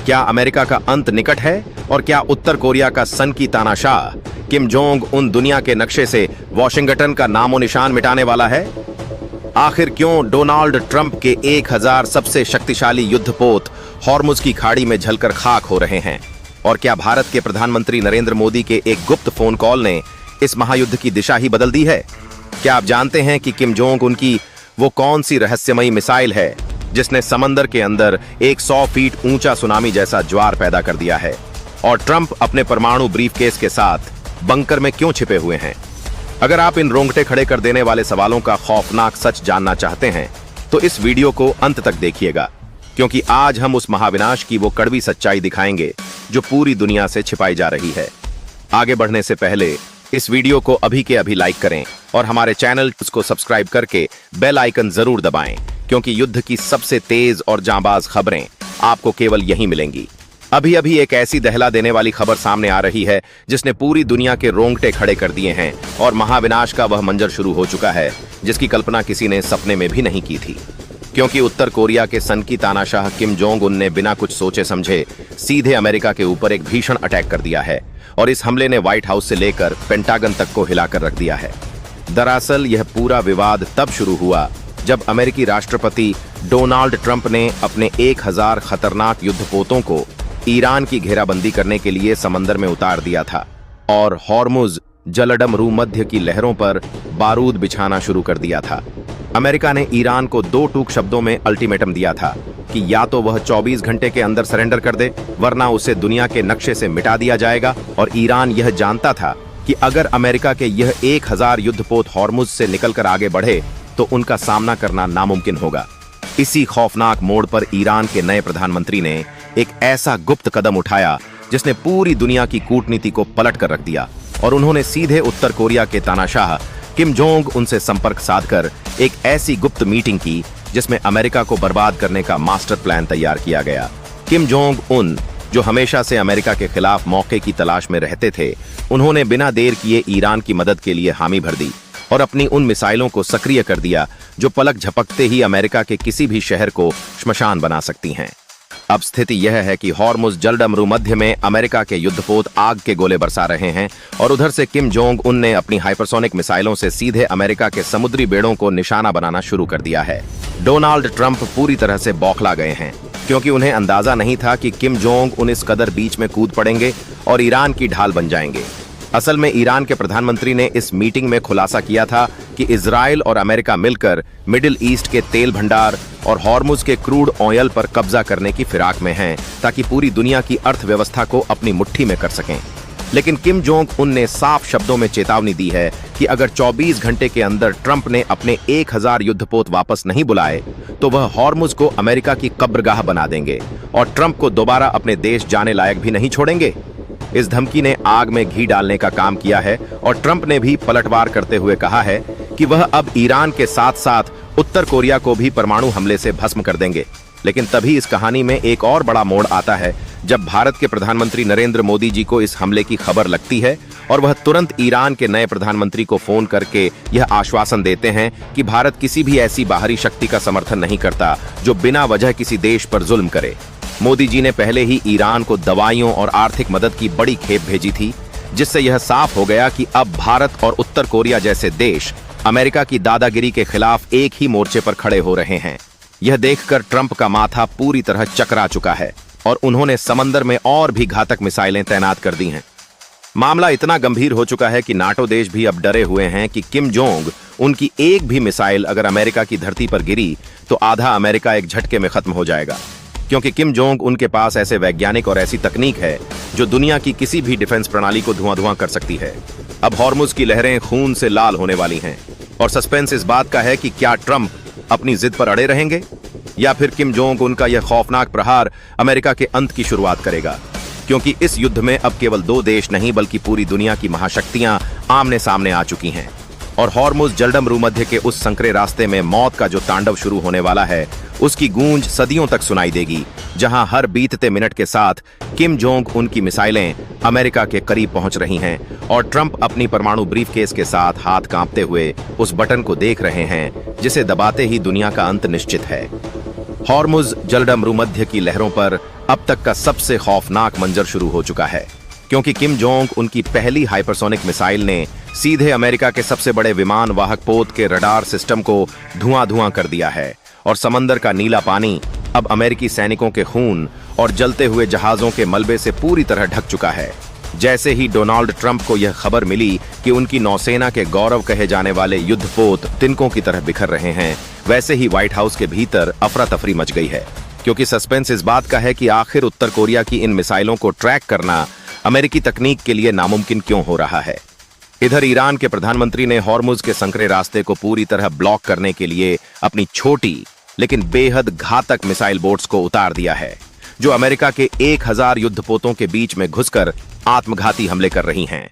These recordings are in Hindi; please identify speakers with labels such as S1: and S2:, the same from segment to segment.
S1: क्या अमेरिका का अंत निकट है और क्या उत्तर कोरिया का सन की तानाशाह किम जोंग उन दुनिया के नक्शे से वॉशिंगटन का नामो निशान मिटाने वाला है? आखिर क्यों डोनाल्ड ट्रंप के 1000 सबसे शक्तिशाली युद्धपोत हॉर्मुज की खाड़ी में जलकर खाक हो रहे हैं? और क्या भारत के प्रधानमंत्री नरेंद्र मोदी के एक गुप्त फोन कॉल ने इस महायुद्ध की दिशा ही बदल दी है? क्या आप जानते हैं कि किम जोंग उनकी वो कौन सी रहस्यमयी मिसाइल है जिसने समंदर के अंदर एक 100 फीट ऊंचा सुनामी जैसा ज्वार पैदा कर दिया है? और ट्रंप अपने परमाणु ब्रीफकेस के साथ बंकर में क्यों छिपे हुए हैं? अगर आप इन रोंगटे खड़े कर देने वाले सवालों का खौफनाक सच जानना चाहते हैं तो इस वीडियो को अंत तक देखिएगा, क्योंकि आज हम उस महाविनाश की वो कड़वी सच्चाई दिखाएंगे जो पूरी दुनिया से छिपाई जा रही है। आगे बढ़ने से पहले इस वीडियो को अभी के अभी लाइक करें और हमारे चैनल को सब्सक्राइब करके बेल आइकन जरूर दबाएं, क्योंकि युद्ध की सबसे तेज और जांबाज खबरें आपको केवल यहीं मिलेंगी। अभी अभी एक ऐसी दहला देने वाली खबर सामने आ रही है जिसने पूरी दुनिया के रोंगटे खड़े कर दिए हैं और महाविनाश का वह मंजर शुरू हो चुका है जिसकी कल्पना किसी ने सपने में भी नहीं की थी। क्योंकि उत्तर कोरिया के सन की तानाशाह किम जोंग उन ने बिना कुछ सोचे समझे सीधे अमेरिका के ऊपर एक भीषण अटैक कर दिया है और इस हमले ने व्हाइट हाउस से लेकर पेंटागन तक को हिलाकर रख दिया है। दरअसल यह पूरा विवाद तब शुरू हुआ जब अमेरिकी राष्ट्रपति डोनाल्ड ट्रंप ने अपने 1000 खतरनाक युद्धपोतों को ईरान की घेराबंदी करने के लिए समंदर में उतार दिया था और हॉर्मुज जलडम भूमध्य की लहरों पर बारूद बिछाना शुरू कर दिया था। अमेरिका ने ईरान को 2 टूक शब्दों में अल्टीमेटम दिया था कि या तो वह 24 घंटे के अंदर सरेंडर कर दे, वरना उसे दुनिया के नक्शे से मिटा दिया जाएगा। और ईरान यह जानता था कि अगर अमेरिका के यह 1000 युद्धपोत हॉर्मुज से निकलकर आगे बढ़े तो उनका सामना करना नामुमकिन होगा। इसी खौफनाक मोड़ पर ईरान के नए प्रधानमंत्री ने एक ऐसा गुप्त कदम उठाया जिसने पूरी दुनिया की कूटनीति को पलट कर रख दिया और उन्होंने सीधे उत्तर कोरिया के तानाशाह किम जोंग उनसे संपर्क साधकर एक ऐसी गुप्त मीटिंग की जिसमें अमेरिका को बर्बाद करने का मास्टर प्लान तैयार किया गया। किम जोंग उन, जो हमेशा से अमेरिका के खिलाफ मौके की तलाश में रहते थे, उन्होंने बिना देर किए ईरान की मदद के लिए हामी भर दी और अपनी उन मिसाइलों को सक्रिय कर दिया जो पलक झपकते ही अमेरिका के किसी भी शहर को श्मशान बना सकती हैं। अब स्थिति यह है कि हॉर्मुज जलडम भूमध्य में अमेरिका के युद्धपोत आग के गोले बरसा रहे हैं और उधर से किम जोंग उन ने अपनी हाइपरसोनिक मिसाइलों से सीधे अमेरिका के समुद्री बेड़ों को निशाना बनाना शुरू कर दिया है। डोनाल्ड ट्रंप पूरी तरह से बौखला गए हैं, क्योंकि उन्हें अंदाजा नहीं था कि किम जोंग उन इस कदर बीच में कूद पड़ेंगे और ईरान की ढाल बन जाएंगे। असल में ईरान के प्रधानमंत्री ने इस मीटिंग में खुलासा किया था कि इजराइल और अमेरिका मिलकर मिडिल ईस्ट के तेल भंडार और हॉर्मुज के क्रूड ऑयल पर कब्जा करने की फिराक में हैं, ताकि पूरी दुनिया की अर्थव्यवस्था को अपनी मुट्ठी में कर सकें। लेकिन किम जोंग उन ने साफ शब्दों में चेतावनी दी है कि अगर 24 घंटे के अंदर ट्रंप ने अपने 1000 युद्धपोत वापस नहीं बुलाए तो वह हॉर्मुज को अमेरिका की कब्रगाह बना देंगे और ट्रंप को दोबारा अपने देश जाने लायक भी नहीं छोड़ेंगे। इस धमकी ने आग में घी डालने का काम किया है और ट्रंप ने भी पलटवार करते हुए कहा है कि वह अब ईरान के साथ साथ उत्तर कोरिया को भी परमाणु हमले से भस्म कर देंगे। लेकिन तभी इस कहानी में एक और बड़ा मोड़ आता है जब भारत के प्रधानमंत्री नरेंद्र मोदी जी को इस हमले की खबर लगती है और वह तुरंत ईरान के नए प्रधानमंत्री को फोन करके यह आश्वासन देते हैं कि भारत किसी भी ऐसी बाहरी शक्ति का समर्थन नहीं करता जो बिना वजह किसी देश पर जुल्म करे। मोदी जी ने पहले ही ईरान को दवाइयों और आर्थिक मदद की बड़ी खेप भेजी थी, जिससे यह साफ हो गया कि अब भारत और उत्तर कोरिया जैसे देश अमेरिका की दादागिरी के खिलाफ एक ही मोर्चे पर खड़े हो रहे हैं। यह देखकर ट्रंप का माथा पूरी तरह चकरा चुका है और उन्होंने समंदर में और भी घातक मिसाइलें तैनात कर दी हैं। मामला इतना गंभीर हो चुका है कि नाटो देश भी अब डरे हुए हैं कि किम जोंग उनकी एक भी मिसाइल अगर अमेरिका की धरती पर गिरी तो आधा अमेरिका एक झटके में खत्म हो जाएगा, क्योंकि किम जोंग उनके पास ऐसे वैज्ञानिक और ऐसी तकनीक है जो दुनिया की किसी भी डिफेंस प्रणाली को धुआं कर सकती है। अब हॉर्मुज की लहरें खून से लाल होने वाली हैं और सस्पेंस इस बात का है कि क्या ट्रंप अपनी जिद पर अड़े रहेंगे या फिर किम जोंग उनका यह खौफनाक प्रहार अमेरिका के अंत की शुरुआत करेगा। क्योंकि इस युद्ध में अब केवल 2 देश नहीं बल्कि पूरी दुनिया की महाशक्तियां आमने सामने आ चुकी हैं और हॉर्मुज जलडम भूमध्य के उस संकरे रास्ते में मौत का जो तांडव शुरू होने वाला है उसकी गूंज सदियों तक सुनाई देगी, जहां हर बीतते मिनट के साथ किम जोंग उनकी मिसाइलें अमेरिका के करीब पहुंच रही हैं और ट्रंप अपनी परमाणु ब्रीफकेस के साथ हाथ कांपते हुए उस बटन को देख रहे हैं जिसे दबाते ही दुनिया का अंत निश्चित है। हॉर्मुज जलडमरू मध्य की लहरों पर अब तक का सबसे खौफनाक मंजर शुरू हो चुका है, क्योंकि किम जोंग उनकी पहली हाइपरसोनिक मिसाइल ने सीधे अमेरिका के सबसे बड़े विमान वाहक पोत के रडार सिस्टम को धुआं-धुआं कर दिया है और समंदर का नीला पानी अब अमेरिकी सैनिकों के खून और जलते हुए जहाजों के मलबे से पूरी तरह ढक चुका है। जैसे ही डोनाल्ड ट्रंप को यह खबर मिली कि उनकी नौसेना के गौरव कहे जाने वाले युद्धपोत तिनकों की तरह बिखर रहे हैं, वैसे ही व्हाइट हाउस के भीतर अफरा तफरी मच गई है, क्योंकि सस्पेंस इस बात का है कि आखिर उत्तर कोरिया की इन मिसाइलों को ट्रैक करना अमेरिकी तकनीक के लिए नामुमकिन क्यों हो रहा है। इधर ईरान के प्रधानमंत्री ने हॉर्मुज के संकरे रास्ते को पूरी तरह ब्लॉक करने के लिए अपनी छोटी लेकिन बेहद घातक मिसाइल बोट्स को उतार दिया है, जो अमेरिका के 1000 युद्धपोतों के बीच में घुसकर आत्मघाती हमले कर रही हैं।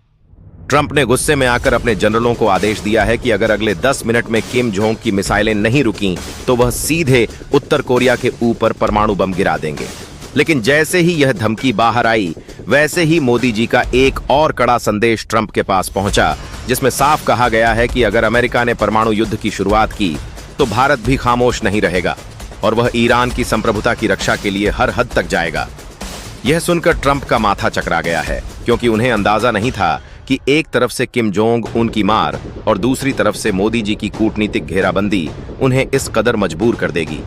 S1: ट्रंप ने गुस्से में आकर अपने जनरलों को आदेश दिया है कि अगर अगले 10 मिनट में किम जोंग की मिसाइलें नहीं रुकीं, तो वह सीधे उत्तर कोरिया के ऊपर परमाणु बम गिरा देंगे। लेकिन जैसे ही यह धमकी बाहर आई, वैसे ही मोदी जी का एक और कड़ा संदेश ट्रंप के पास पहुंचा, जिसमें साफ कहा गया है कि अगर अमेरिका ने परमाणु युद्ध की शुरुआत की तो भारत भी खामोश नहीं रहेगा और वह ईरान की संप्रभुता की रक्षा के लिए हर हद तक जाएगा। यह सुनकर ट्रंप का माथा चकरा गया है, क्योंकि उन्हें अंदाजा नहीं था कि एक तरफ से किम जोंग उनकी मार और दूसरी तरफ से मोदी जी की कूटनीतिक घेराबंदी उन्हें इस कदर मजबूर कर देगी।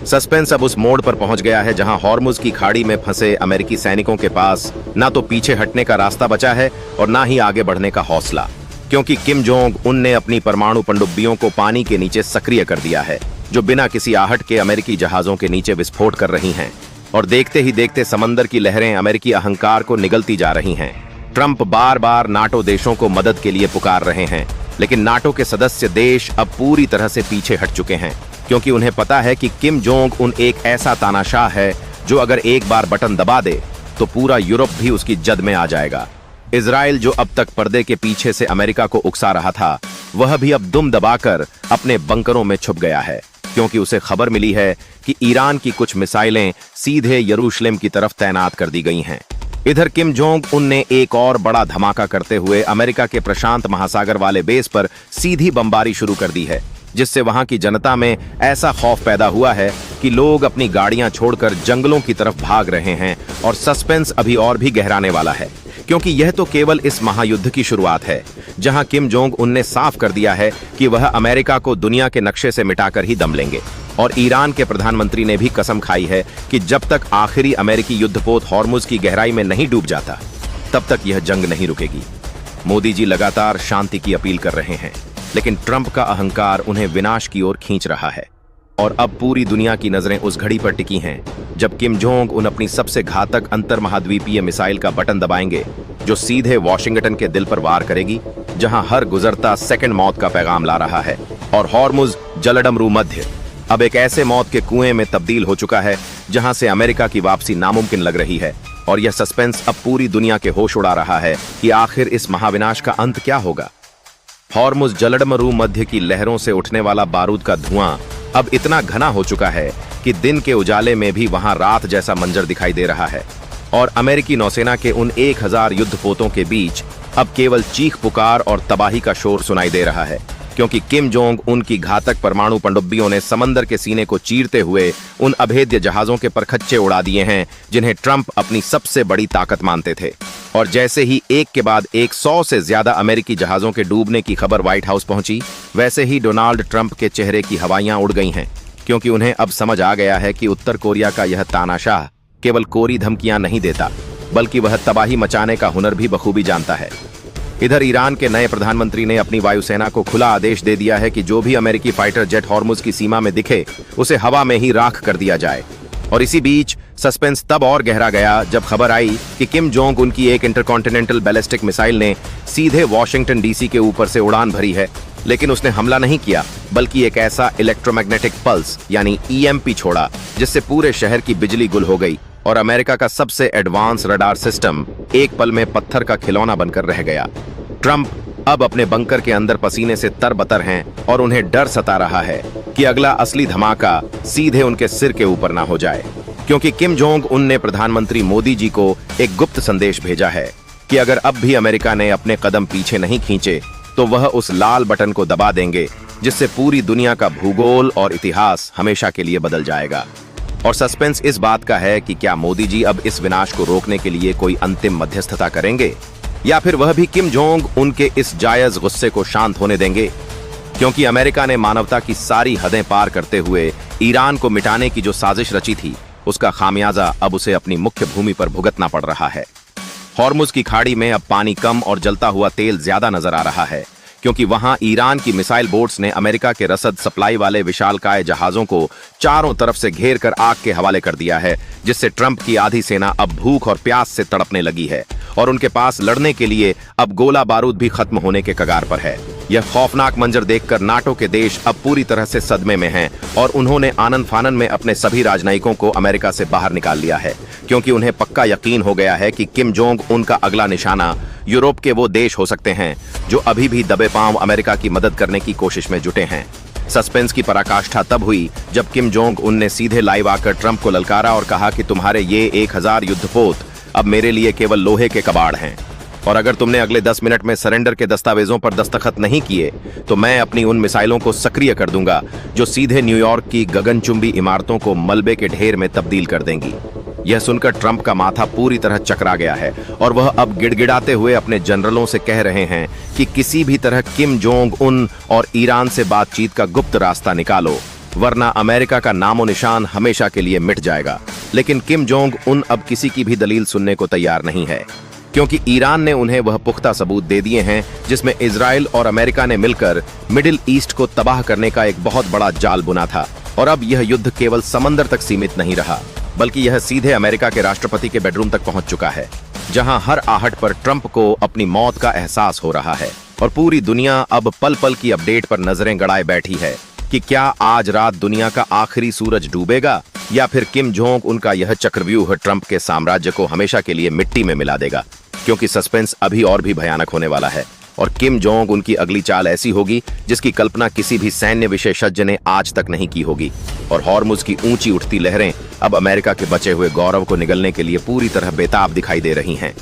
S1: सस्पेंस अब उस मोड़ पर पहुंच गया है जहां हॉर्मुज की खाड़ी में फंसे अमेरिकी सैनिकों के पास ना तो पीछे हटने का रास्ता बचा है और ना ही आगे बढ़ने का हौसला, क्योंकि किम जोंग उन ने अपनी परमाणु पनडुब्बियों को पानी के नीचे सक्रिय कर दिया है, जो बिना किसी आहट के अमेरिकी जहाजों के नीचे विस्फोट कर रही हैं। और देखते ही देखते समंदर की लहरें अमेरिकी अहंकार को निगलती जा रही हैं। ट्रंप बार बार नाटो देशों को मदद के लिए पुकार रहे हैं, लेकिन नाटो के सदस्य देश अब पूरी तरह से पीछे हट चुके हैं, क्योंकि उन्हें पता है कि किम जोंग उन एक ऐसा तानाशाह है जो अगर एक बार बटन दबा दे तो पूरा यूरोप भी उसकी जद में आ जाएगा। इजराइल, जो अब तक पर्दे के पीछे से अमेरिका को उकसा रहा था, वह भी अब दुम दबाकर अपने बंकरों में छुप गया है, क्योंकि उसे खबर मिली है कि ईरान की कुछ मिसाइलें सीधे यरूशलेम की तरफ तैनात कर दी गई हैं। इधर किम जोंग उन ने एक और बड़ा धमाका करते हुए अमेरिका के प्रशांत महासागर वाले बेस पर सीधी बमबारी शुरू कर दी है, जिससे वहां की जनता में ऐसा खौफ पैदा हुआ है कि लोग अपनी गाड़ियां छोड़कर जंगलों की तरफ भाग रहे हैं। और सस्पेंस अभी और भी गहराने वाला है, क्योंकि यह तो केवल इस महायुद्ध की शुरुआत है, जहां किम जोंग उन ने साफ कर दिया है कि वह अमेरिका को दुनिया के नक्शे से मिटाकर ही दम लेंगे। और ईरान के प्रधानमंत्री ने भी कसम खाई है कि जब तक आखिरी अमेरिकी युद्धपोत हॉर्मुज की गहराई में नहीं डूब जाता, तब तक यह जंग नहीं रुकेगी। मोदी जी लगातार शांति की अपील कर रहे हैं, लेकिन ट्रंप का अहंकार उन्हें विनाश की ओर खींच रहा है। और अब पूरी दुनिया की नजरें उस घड़ी पर टिकी हैं जब किम जोंग उन अपनी सबसे घातक अंतर महाद्वीपीय मिसाइल का बटन दबाएंगे, जो सीधे वॉशिंगटन के दिल पर वार करेगी, जहां हर गुजरता सेकंड मौत का पैगाम ला रहा है। और हॉर्मुज जलडमरू मध्य अब एक ऐसे मौत के कुएं में तब्दील हो चुका है जहां से अमेरिका की वापसी नामुमकिन लग रही है। और यह सस्पेंस अब पूरी दुनिया के होश उड़ा रहा है कि आखिर इस महाविनाश का अंत क्या होगा। हॉर्मुज जलडमरू मध्य की लहरों से उठने वाला बारूद का धुआं अब इतना घना हो चुका है कि दिन के उजाले में भी वहां रात जैसा मंजर दिखाई दे रहा है। और अमेरिकी नौसेना के उन 1000 युद्धपोतों के बीच अब केवल चीख पुकार और तबाही का शोर सुनाई दे रहा है, क्योंकि किम जोंग उनकी घातक परमाणु पनडुब्बियों ने समंदर के सीने को चीरते हुए उन अभेद्य जहाजों के परखच्चे उड़ा दिए हैं जिन्हें ट्रंप अपनी सबसे बड़ी ताकत मानते थे। और जैसे ही एक के बाद 100 से ज्यादा अमेरिकी जहाजों के डूबने की खबर व्हाइट हाउस पहुंची, वैसे ही डोनाल्ड ट्रंप के चेहरे की हवाइयां उड़ गई हैं, क्योंकि उन्हें अब समझ आ गया है कि उत्तर कोरिया का यह तानाशाह केवल कोरी धमकियां नहीं देता, बल्कि वह तबाही मचाने का हुनर भी बखूबी जानता है। इधर ईरान के नए प्रधानमंत्री ने अपनी वायुसेना को खुला आदेश दे दिया है कि जो भी अमेरिकी फाइटर जेट हॉर्मुज की सीमा में दिखे, उसे हवा में ही राख कर दिया जाए। और इसी बीच सस्पेंस तब और गहरा गया जब खबर आई कि किम जोंग उनकी एक इंटरकॉन्टिनेंटल बैलिस्टिक मिसाइल ने सीधे वॉशिंगटन डीसी के ऊपर से उड़ान भरी है, लेकिन उसने हमला नहीं किया, बल्कि एक ऐसा इलेक्ट्रोमैग्नेटिक पल्स यानी ईएमपी छोड़ा जिससे पूरे शहर की बिजली गुल हो गई और अमेरिका का सबसे एडवांस रडार सिस्टम एक पल में पत्थर का खिलौना बनकर रह गया। ट्रंप अब अपने बंकर के अंदर पसीने से तरबतर हैं और उन्हें डर सता रहा है कि अगला असली धमाका सीधे उनके सिर के ऊपर ना हो जाए, क्योंकि किम जोंग उन ने प्रधानमंत्री मोदी जी को एक गुप्त संदेश भेजा है कि अगर अब भी अमेरिका ने अपने कदम पीछे नहीं खींचे तो वह उस लाल बटन को दबा देंगे जिससे पूरी दुनिया का भूगोल और इतिहास हमेशा के लिए बदल जाएगा। और सस्पेंस इस बात का है कि क्या मोदी जी अब इस विनाश को रोकने के लिए कोई अंतिम मध्यस्थता करेंगे, या फिर वह भी किम जोंग उनके इस जायज गुस्से को शांत होने देंगे, क्योंकि अमेरिका ने मानवता की सारी हदें पार करते हुए ईरान को मिटाने की जो साजिश रची थी, उसका खामियाजा अब उसे अपनी मुख्य भूमि पर भुगतना पड़ रहा है। हॉर्मुज की खाड़ी में अब पानी कम और जलता हुआ तेल ज्यादा नजर आ रहा है, क्योंकि वहां ईरान की मिसाइल बोट्स ने अमेरिका के रसद सप्लाई वाले विशालकाय जहाजों को चारों तरफ से घेर कर आग के हवाले कर दिया है, जिससे ट्रंप की आधी सेना अब भूख और प्यास से तड़पने लगी है और उनके पास लड़ने के लिए अब गोला बारूद भी खत्म होने के कगार पर है। यह खौफनाक मंजर देखकर नाटो के देश अब पूरी तरह से सदमे में हैं और उन्होंने आनन फानन में अपने सभी राजनयिकों को अमेरिका से बाहर निकाल लिया है, क्योंकि उन्हें पक्का यकीन हो गया है कि किम जोंग उनका अगला निशाना यूरोप के वो देश हो सकते हैं जो अभी भी दबे पांव अमेरिका की मदद करने की कोशिश में जुटे हैं। सस्पेंस की पराकाष्ठा तब हुई जब किम जोंग उन ने सीधे लाइव आकर ट्रंप को ललकारा और कहा कि तुम्हारे ये 1000 युद्धपोत अब मेरे लिए केवल लोहे के कबाड़ हैं, और अगर तुमने अगले 10 मिनट में सरेंडर के दस्तावेजों पर दस्तखत नहीं किए तो मैं अपनी उन मिसाइलों को सक्रिय कर दूंगा जो सीधे न्यूयॉर्क की गगनचुंबी इमारतों को मलबे के ढेर में तब्दील कर देंगी। यह सुनकर ट्रंप का माथा पूरी तरह चकरा गया है और वह अब गिड़गिड़ाते हुए अपने जनरलों से कह रहे हैं कि किसी भी तरह किम जोंग उन और ईरान से बातचीत का गुप्त रास्ता निकालो, वरना अमेरिका का नामो निशान हमेशा के लिए मिट जाएगा। लेकिन किम जोंग उन अब किसी की भी दलील सुनने को तैयार नहीं है, क्योंकि ईरान ने उन्हें वह पुख्ता सबूत दे दिए हैं जिसमें इजराइल और अमेरिका ने मिलकर मिडिल ईस्ट को तबाह करने का एक बहुत बड़ा जाल बुना था। और अब यह युद्ध केवल समंदर तक सीमित नहीं रहा, बल्कि यह सीधे अमेरिका के राष्ट्रपति के बेडरूम तक पहुंच चुका है, जहां हर आहट पर ट्रंप को अपनी मौत का एहसास हो रहा है। और पूरी दुनिया अब पल पल की अपडेट पर नजरें गड़ाए बैठी है कि क्या आज रात दुनिया का आखिरी सूरज डूबेगा, या फिर किम जोंग उनका यह चक्रव्यूह ट्रंप के साम्राज्य को हमेशा के लिए मिट्टी में मिला देगा। क्योंकि सस्पेंस अभी और भी भयानक होने वाला है और किम जोंग उनकी अगली चाल ऐसी होगी जिसकी कल्पना किसी भी सैन्य विशेषज्ञ ने आज तक नहीं की होगी। और हॉर्मुज की ऊंची उठती लहरें अब अमेरिका के बचे हुए गौरव को निगलने के लिए पूरी तरह बेताब दिखाई दे रही हैं।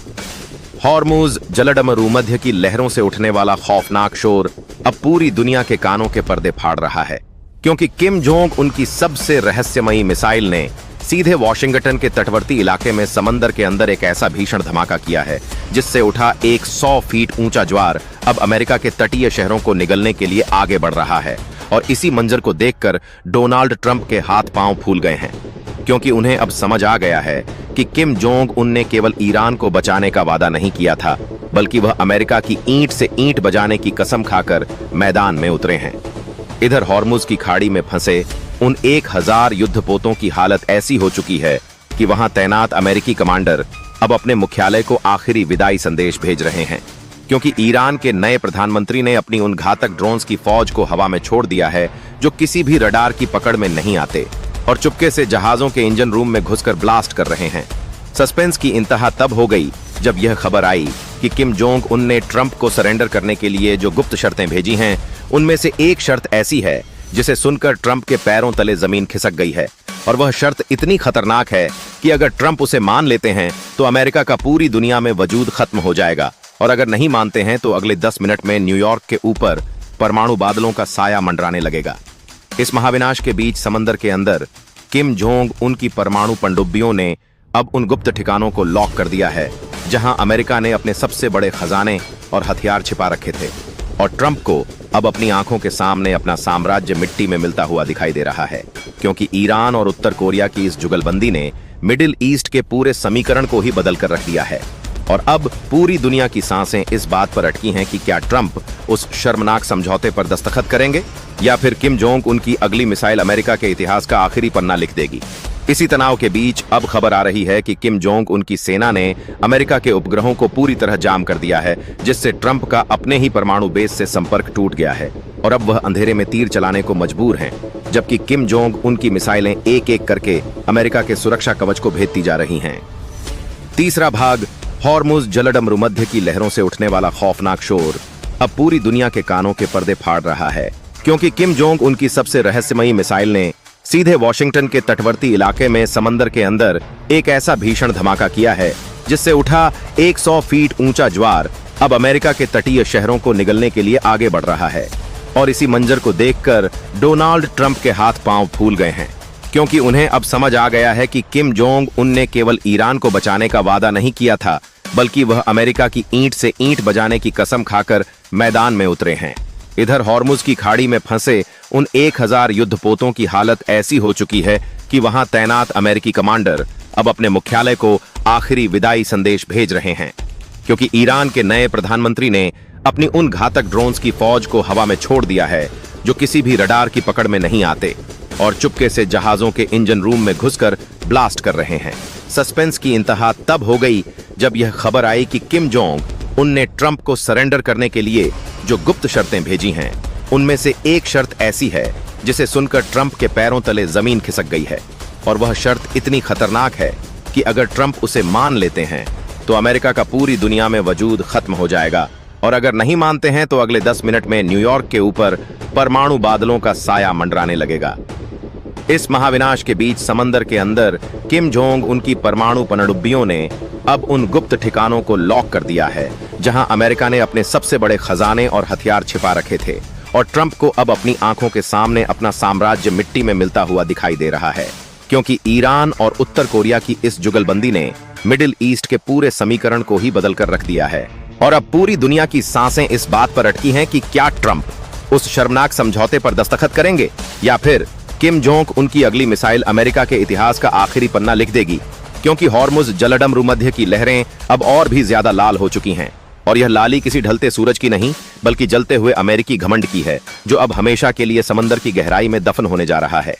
S1: हॉर्मुज जलडमरूमध्य की लहरों से उठने वाला खौफनाक शोर अब पूरी दुनिया के कानों के पर्दे फाड़ रहा है, क्योंकि किम जोंग उनकी सबसे रहस्यमयी मिसाइल ने सीधे वॉशिंगटन के तटवर्ती इलाके में समंदर के अंदर एक ऐसा भीषण धमाका किया है जिससे उठा एक 100 फीट ऊंचा ज्वार अब अमेरिका के तटीय शहरों को निगलने के लिए आगे बढ़ रहा है। और इसी मंजर को देखकर डोनाल्ड ट्रंप के हाथ पांव फूल गए हैं, क्योंकि उन्हें अब समझ आ गया है कि किम जोंग उन ने केवल ईरान को बचाने का वादा नहीं किया था, बल्कि वह अमेरिका की ईंट से ईंट बजाने की कसम खाकर मैदान में उतरे हैं। इधर हॉर्मुज की खाड़ी में फंसे उन 1000 युद्धपोतों की हालत ऐसी हो चुकी है कि वहां तैनात अमेरिकी कमांडर अब अपने मुख्यालय को आखिरी विदाई संदेश भेज रहे हैं, क्योंकि ईरान के नए प्रधानमंत्री ने अपनी उन घातक ड्रोन्स की फौज को हवा में छोड़ दिया है जो किसी भी रडार की पकड़ में नहीं आते और चुपके से जहाजों के इंजन रूम में घुसकर ब्लास्ट कर रहे हैं। सस्पेंस की इंतहा तब हो गई जब यह खबर आई कि किम जोंग उन ने ट्रंप को सरेंडर करने के लिए जो गुप्त शर्तें भेजी हैं, उनमें से एक शर्त ऐसी है जिसे सुनकर ट्रंप के पैरों तले जमीन खिसक गई है। और वह शर्त इतनी खतरनाक है कि अगर ट्रंप उसे मान लेते हैं तो अमेरिका का पूरी दुनिया में वजूद खत्म हो जाएगा, और अगर नहीं मानते हैं तो अगले 10 मिनट में न्यूयॉर्क के ऊपर परमाणु बादलों का साया मंडराने लगेगा। इस महाविनाश के बीच समंदर के अंदर किम जोंग उनकी परमाणु पनडुब्बियों ने अब उन गुप्त ठिकानों को लॉक कर दिया है जहां अमेरिका ने अपने सबसे बड़े खजाने और हथियार छिपा रखे थे। और ट्रंप को अब अपनी आंखों के सामने अपना साम्राज्य मिट्टी में मिलता हुआ दिखाई दे रहा है, क्योंकि ईरान और उत्तर कोरिया की इस जुगलबंदी ने मिडिल ईस्ट के पूरे समीकरण को ही बदल कर रख दिया है। और अब पूरी दुनिया की सांसें इस बात पर अटकी हैं कि क्या ट्रंप उस शर्मनाक समझौते पर दस्तखत करेंगे, या फिर किम जोंग उनकी अगली मिसाइल अमेरिका के इतिहास का आखिरी पन्ना लिख देगी। इसी तनाव के बीच अब खबर आ रही है कि किम जोंग उनकी सेना ने अमेरिका के उपग्रहों को पूरी तरह जाम कर दिया है, जिससे ट्रंप का अपने ही परमाणु बेस से संपर्क टूट गया है और अब वह अंधेरे में तीर चलाने को मजबूर हैं, जबकि किम जोंग उनकी मिसाइलें एक एक करके अमेरिका के सुरक्षा कवच को भेदती जा रही हैं। तीसरा भाग, हॉर्मुज जलडमरूमध्य की लहरों से उठने वाला खौफनाक शोर अब पूरी दुनिया के कानों के पर्दे फाड़ रहा है, क्योंकि किम जोंग उनकी सबसे रहस्यमयी मिसाइल ने सीधे वॉशिंगटन के तटवर्ती इलाके में समंदर के अंदर एक ऐसा भीषण धमाका किया है जिससे उठा 100 फीट ऊंचा ज्वार अब अमेरिका के तटीय शहरों को निगलने के लिए आगे बढ़ रहा है। और इसी मंजर को देखकर डोनाल्ड ट्रंप के हाथ पांव फूल गए हैं, क्योंकि उन्हें अब समझ आ गया है कि किम जोंग उन ने केवल ईरान को बचाने का वादा नहीं किया था, बल्कि वह अमेरिका की ईंट से ईंट बजाने की कसम खाकर मैदान में उतरे हैं। इधर हॉर्मुज की खाड़ी में फंसे उन 1000 युद्धपोतों की हालत ऐसी हो चुकी है कि वहां तैनात अमेरिकी कमांडर अब अपने मुख्यालय को आखिरी विदाई संदेश भेज रहे हैं, क्योंकि ईरान के नए प्रधानमंत्री ने अपनी उन घातक ड्रोन्स की फौज को हवा में छोड़ दिया है जो किसी भी रडार की पकड़ में नहीं आते और चुपके से जहाजों के इंजन रूम में घुसकर ब्लास्ट कर रहे हैं। सस्पेंस की इंतहा तब हो गई जब यह खबर आई कि किम जोंग उन ने ट्रंप को सरेंडर करने के लिए जो गुप्त शर्तें भेजी हैं, उनमें से एक शर्त ऐसी है जिसे सुनकर ट्रंप के पैरों तले जमीन खिसक गई है। और वह शर्त इतनी खतरनाक है कि अगर ट्रंप उसे मान लेते हैं तो अमेरिका का पूरी दुनिया में वजूद खत्म हो जाएगा, और अगर नहीं मानते हैं तो अगले 10 मिनट में न्यूयॉर्क के ऊपर परमाणु बादलों का साया मंडराने लगेगा। इस महाविनाश के बीच समंदर के अंदर किम जोंग उनकी परमाणु पनडुब्बियों ने अब उन गुप्त ठिकानों को लॉक कर दिया है जहां अमेरिका ने अपने सबसे बड़े खजाने और हथियार छिपा रखे थे, और ट्रंप को अब अपनी आंखों के सामने अपना साम्राज्य मिट्टी में मिलता हुआ दिखाई दे रहा है, क्योंकि ईरान और उत्तर कोरिया की इस जुगलबंदी ने मिडिल ईस्ट के पूरे समीकरण को ही बदल कर रख दिया है। और अब पूरी दुनिया की सांसें इस बात पर अटकी हैं कि क्या ट्रंप उस शर्मनाक समझौते पर दस्तखत करेंगे या फिर किम जोंग उनकी अगली मिसाइल अमेरिका के इतिहास का आखिरी पन्ना लिख देगी, क्योंकि हॉर्मुज जलडम भूमध्य की लहरें अब और भी ज्यादा लाल हो चुकी हैं, और यह लाली किसी ढलते सूरज की नहीं बल्कि जलते हुए अमेरिकी घमंड की है, जो अब हमेशा के लिए समंदर की गहराई में दफन होने जा रहा है।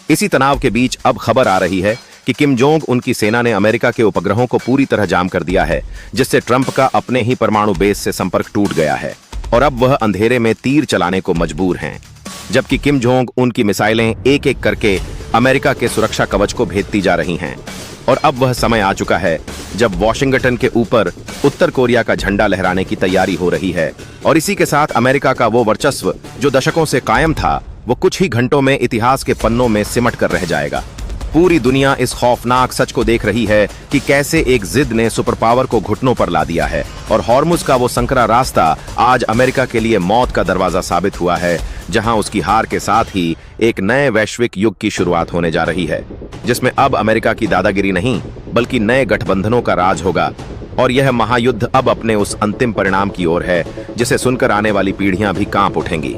S1: इसी तनाव के बीच अब खबर आ रही है कि किम जोंग उनकी सेना ने अमेरिका के उपग्रहों को पूरी तरह जाम कर दिया है, जिससे ट्रंप का अपने ही परमाणु बेस से संपर्क टूट गया है, और अब वह अंधेरे में तीर चलाने को मजबूर हैं, जबकि किम जोंग उनकी मिसाइलें एक एक करके अमेरिका के सुरक्षा कवच को भेदती जा रही हैं। और अब वह समय आ चुका है जब वॉशिंगटन के ऊपर उत्तर कोरिया का झंडा लहराने की तैयारी हो रही है, और इसी के साथ अमेरिका का वो वर्चस्व जो दशकों से कायम था, वो कुछ ही घंटों में इतिहास के पन्नों में सिमट कर रह जाएगा। पूरी दुनिया इस खौफनाक सच को देख रही है कि कैसे एक जिद ने सुपर पावर को घुटनों पर ला दिया है, और हॉर्मुज का वो संकरा रास्ता आज अमेरिका के लिए मौत का दरवाजा साबित हुआ है, जहां उसकी हार के साथ ही एक नए वैश्विक युग की शुरुआत होने जा रही है, जिसमें अब अमेरिका की दादागिरी नहीं बल्कि नए गठबंधनों का राज होगा। और यह महायुद्ध अब अपने उस अंतिम परिणाम की ओर है जिसे सुनकर आने वाली पीढ़ियां भी कांप उठेंगी।